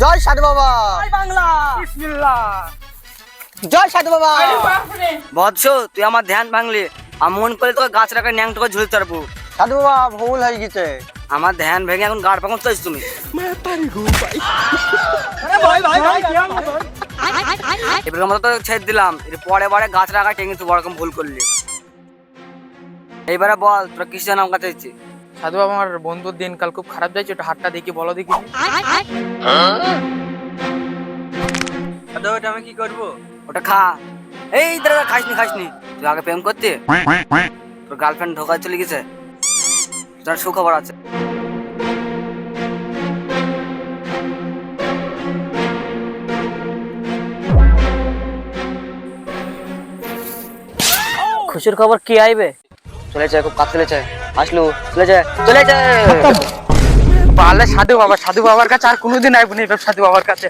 জয় সাধু বাবা, জয় বাংলা, বিসমিল্লাহ। জয় সাধু বাবা। বৎস, তুই আমার ধ্যান ভাঙলি। আমি মন করে তোকে গাছ রাখার ন্যাং তোকে ঝুলতে পারবো। সাধু বাবা ভুল হয়ে গেছে। আমার ধ্যান ভেঙে এখন গাড় পাকন চাইছ তুমি। এবার আমরা তো ছেড়ে দিলাম, এর পরে বারে গাছ রাখা টেঙে তুই বড় রকম ভুল করলি। এইবারে বল তোরা কিসে নাম কাছে দিচ্ছি? সাধু বাবা, আমার বন্ধুর দিনকাল খুব খারাপ যাচ্ছে, একটু হাতটা দেখি, বলো দেখি। সাধু, ওটা আমি কি করবো? ওটা খা। এই দাদা, খাসনি খাসনি। তুই আগে প্রেম করতে, তোর গার্লফ্রেন্ড ঢোকায় চলে গেছে, তোর সুখবর আছে। খুশির খবর কি আইবে? চলেছে, খুব কাজ চলেছে। আসলু চলেছে, চলেছে। পারলে সাধু বাবা, সাধু বাবার কাছে আর কোনোদিন আইব না, সাধু বাবার কাছে।